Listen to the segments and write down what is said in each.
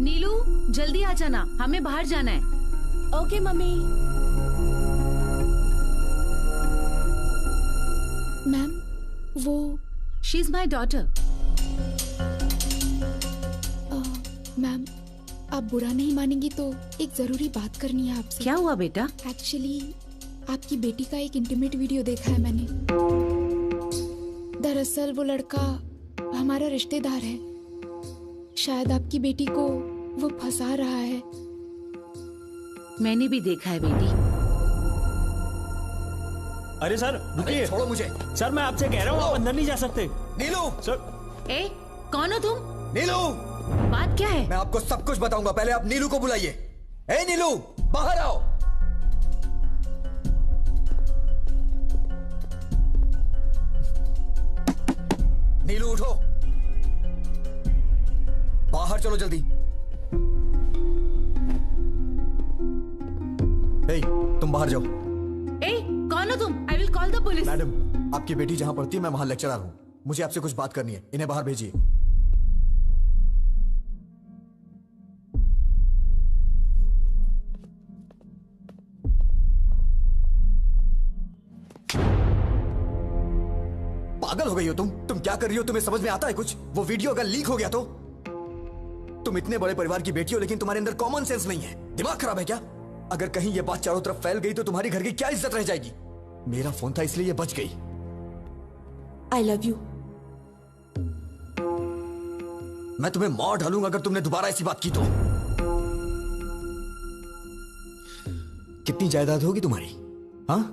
नीलू जल्दी आ जाना, हमें बाहर जाना है। Okay mummy. मैम वो she is my daughter. Ma'am आप बुरा नहीं मानेंगी तो एक जरूरी बात करनी है आपसे। क्या हुआ बेटा? एक्चुअली आपकी बेटी का एक इंटीमेट वीडियो देखा है मैंने। दरअसल वो लड़का हमारा रिश्तेदार है। शायद आपकी बेटी को वो फंसा रहा है। मैंने भी देखा है बेटी। अरे सर रुकिए, छोड़ो मुझे। सर मैं आपसे कह रहा हूँ आप अंदर नहीं जा सकते। नीलू सर। ए कौन हो तुम? नीलू बात क्या है? मैं आपको सब कुछ बताऊंगा, पहले आप नीलू को बुलाइए। ए नीलू बाहर आओ। नीलू उठो, बाहर चलो जल्दी। ए, तुम बाहर जाओ। ए कौन हो तुम? I will call the police. Madam आपकी बेटी जहां पढ़ती है मैं वहां लेक्चरर हूं, मुझे आपसे कुछ बात करनी है, इन्हें बाहर भेजिए। पागल हो गई हो तुम क्या कर रही हो? तुम्हें समझ में आता है कुछ? वो वीडियो अगर लीक हो गया तो? तुम इतने बड़े परिवार की बेटी हो लेकिन तुम्हारे अंदर कॉमन सेंस नहीं है। दिमाग खराब है क्या? अगर कहीं ये बात चारों तरफ फैल गई तो तुम्हारी घर की क्या इज्जत रह जाएगी? मेरा फोन था इसलिए ये बच गई। I love you. मैं तुम्हें मार डालूंगा अगर तुमने दोबारा ऐसी बात की तो। कितनी जायदाद होगी तुम्हारी? हाँ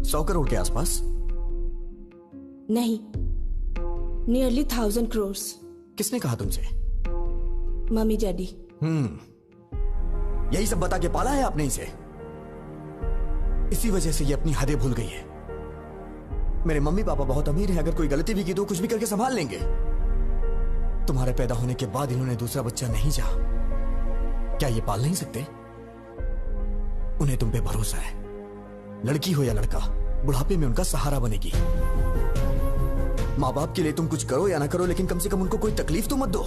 100 करोड़ के आसपास? नहीं, नियरली 1000 crores। किसने कहा तुमसे? Mummy daddy. यही सब बता के पाला है आपने इसे? इसी वजह से ये अपनी हदें भूल गई है। मेरे मम्मी पापा बहुत अमीर हैं, अगर कोई गलती भी की तो कुछ भी करके संभाल लेंगे। तुम्हारे पैदा होने के बाद इन्होंने दूसरा बच्चा नहीं चाहा। क्या ये पाल नहीं सकते? उन्हें तुम पे भरोसा है। लड़की हो या लड़का, बुढ़ापे में उनका सहारा बनेगी। माँ बाप के लिए तुम कुछ करो या ना करो, लेकिन कम से कम उनको कोई तकलीफ तो मत दो।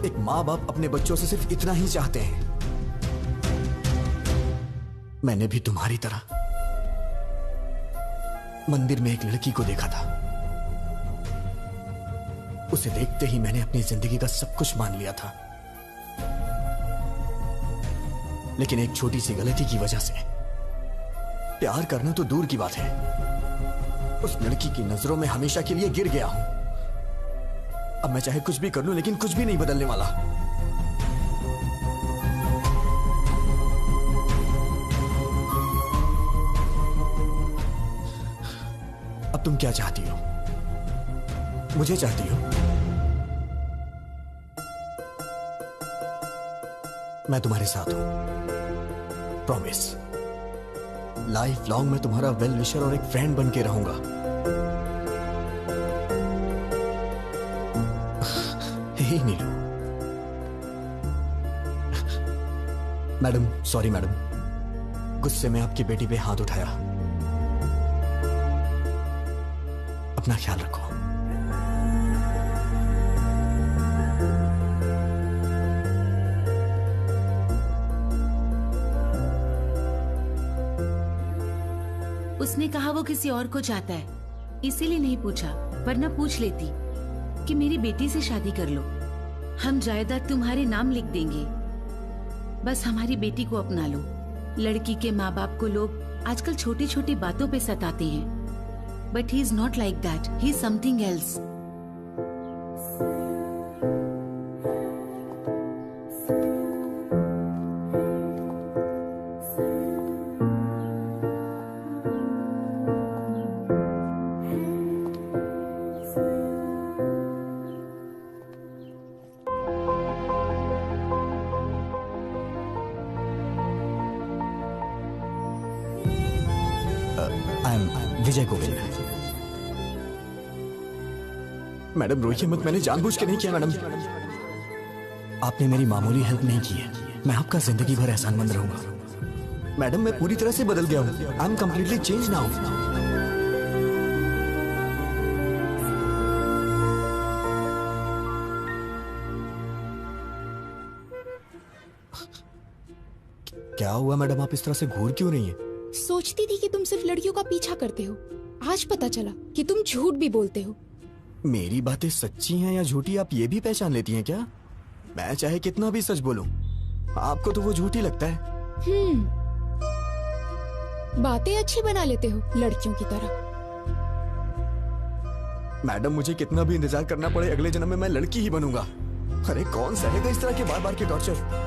एक माँ बाप अपने बच्चों से सिर्फ इतना ही चाहते हैं। मैंने भी तुम्हारी तरह मंदिर में एक लड़की को देखा था। उसे देखते ही मैंने अपनी जिंदगी का सब कुछ मान लिया था, लेकिन एक छोटी सी गलती की वजह से प्यार करना तो दूर की बात है, उस लड़की की नजरों में हमेशा के लिए गिर गया हूं। अब मैं चाहे कुछ भी कर लूं लेकिन कुछ भी नहीं बदलने वाला। अब तुम क्या चाहती हो? मुझे चाहती हो? मैं तुम्हारे साथ हूं, प्रॉमिस। लाइफ लॉन्ग मैं तुम्हारा वेल विशर और एक फ्रेंड बन के रहूंगा। हे नीलू। मैडम सॉरी मैडम, गुस्से में आपकी बेटी पे हाथ उठाया। अपना ख्याल रखो। उसने कहा वो किसी और को चाहता है, इसीलिए नहीं पूछा, वरना पूछ लेती कि मेरी बेटी से शादी कर लो, हम जायदाद तुम्हारे नाम लिख देंगे, बस हमारी बेटी को अपना लो। लड़की के माँ बाप को लोग आजकल छोटी छोटी बातों पे सताते हैं, but he is not like that, he is something else. Vijay Govind. Madam रोइए मत, मैंने जानबूझ के नहीं किया मैडम। आपने मेरी मामूली हेल्प नहीं की है, मैं आपका जिंदगी भर एहसानमंद रहूंगा। मैडम मैं पूरी तरह से बदल गया हूं, I am completely change now. क्या हुआ मैडम, आप इस तरह से घूर क्यों रही हैं? सोचती थी कि तुम सिर्फ लड़कियों का पीछा करते हो, आज पता चला कि तुम झूठ भी बोलते हो। मेरी बातें सच्ची हैं या झूठी आप ये भी पहचान लेती हैं क्या? मैं चाहे कितना भी सच बोलूं, आपको तो वो झूठी लगता है। बातें अच्छी बना लेते हो लड़कियों की तरह। मैडम मुझे कितना भी इंतजार करना पड़े, अगले जन्म में मैं लड़की ही बनूंगा। अरे कौन सहेगा इस तरह के बार बार के टॉर्चर?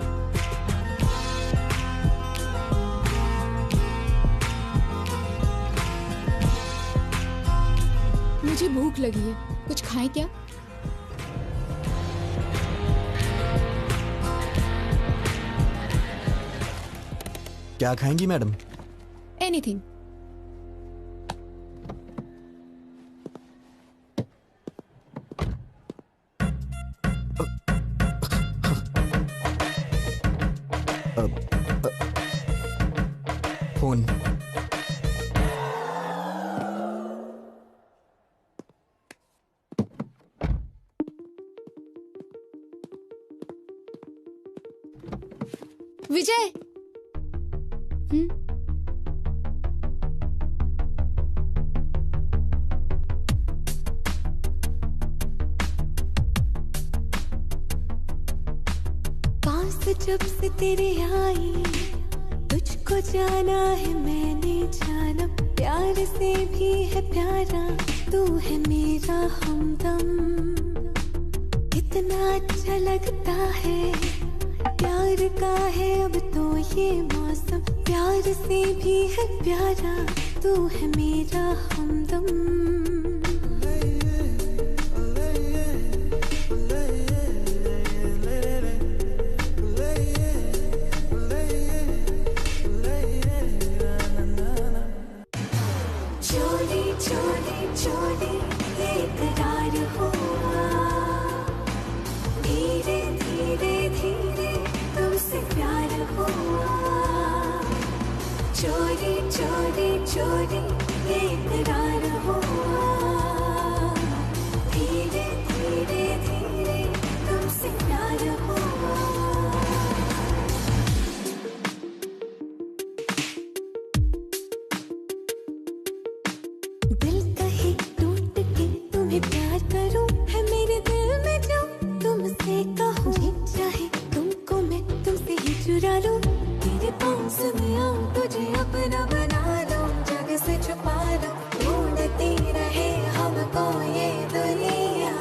मुझे भूख लगी है, कुछ खाएं क्या? क्या खाएंगी मैडम? एनीथिंग। फोन। विजय। पास जब से तेरे आई, तुझको जाना है मैंने जाना, प्यार से भी है प्यारा, तू है मेरा हमदम। कितना अच्छा लगता है, प्यार का है अब तो ये मौसम, प्यार से भी है प्यारा, तू है मेरा हमदम। चोरी चोरी चोरी ये करार हुआ, धीरे धीरे धीरे तुमसे प्यार हुआ। चोरी चोरी चोरी ये करार हुआ, धीरे धीरे धीरे तुमसे प्यार हुआ। दिल कहीं टूट के तुम्हें प्यार करूं, है मेरे दिल में जो तुमसे कहूं, चाहे तुमको मैं तुमसे ही चुरा लूं, तेरे पास में आऊं, तुझे अपना बना लूं, जग से छुपा लूं, ढूंढती रहे हमको ये दुनिया।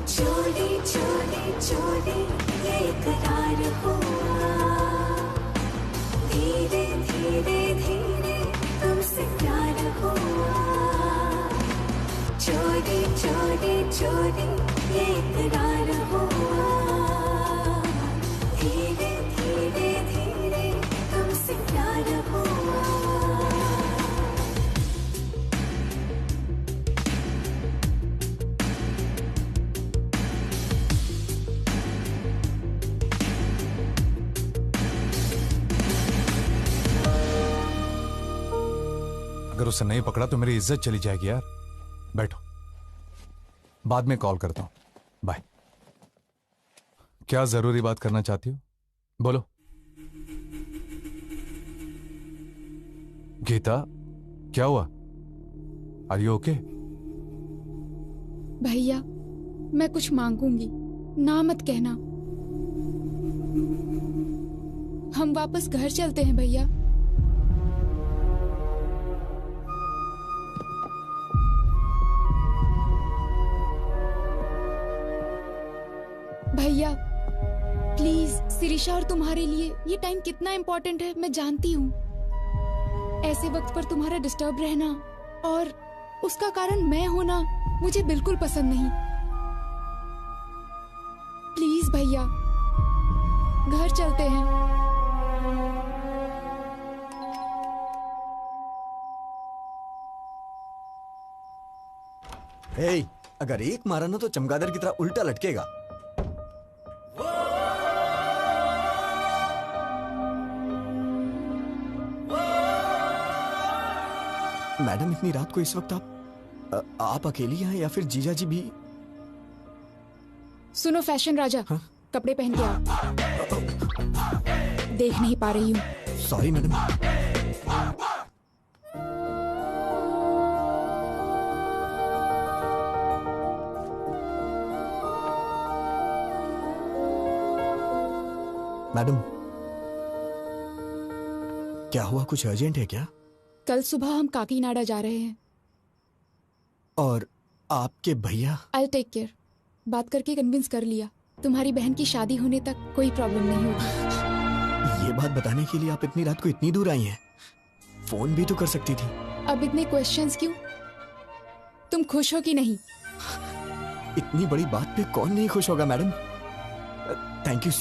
चोरी चोरी चोरी ये करार हुआ, धीरे धीरे धीरे तुमसे प्यार हुआ। चोरी चोरी चोरी ये करार हुआ, धीरे धीरे धीरे तुमसे प्यार हुआ। अगर उसे नहीं पकड़ा तो मेरी इज्जत चली जाएगी यार। बैठो, बाद में कॉल करता हूं, बाय। क्या जरूरी बात करना चाहती हो? बोलो। गीता, क्या हुआ? Are you okay? भैया, मैं कुछ मांगूंगी, ना मत कहना। हम वापस घर चलते हैं भैया। भैया प्लीज, सिरिशा और तुम्हारे लिए ये टाइम कितना इम्पोर्टेंट है मैं जानती हूँ। ऐसे वक्त पर तुम्हारा डिस्टर्ब रहना और उसका कारण मैं होना मुझे बिल्कुल पसंद नहीं। प्लीज भैया, घर चलते हैं। हे, अगर एक मारा ना तो चमगादड़ की तरह उल्टा लटकेगा। मैडम, इतनी रात को इस वक्त आप अकेली हैं या फिर जीजा जी भी? सुनो फैशन राजा, हाँ? कपड़े पहन के आओ। देख नहीं पा रही हूँ। Sorry madam. मैडम, क्या हुआ? कुछ अर्जेंट है क्या? कल सुबह हम काकीनाडा जा रहे हैं। और आपके भैया? I'll take care. बात करके कन्विंस कर लिया, तुम्हारी बहन की शादी होने तक कोई प्रॉब्लम नहीं होगी। ये बात बताने के लिए आप इतनी रात को इतनी दूर आई हैं? फोन भी तो कर सकती थी। अब इतने क्वेश्चंस क्यों? तुम खुश हो कि नहीं? इतनी बड़ी बात पे कौन नहीं खुश होगा मैडम? Thank you.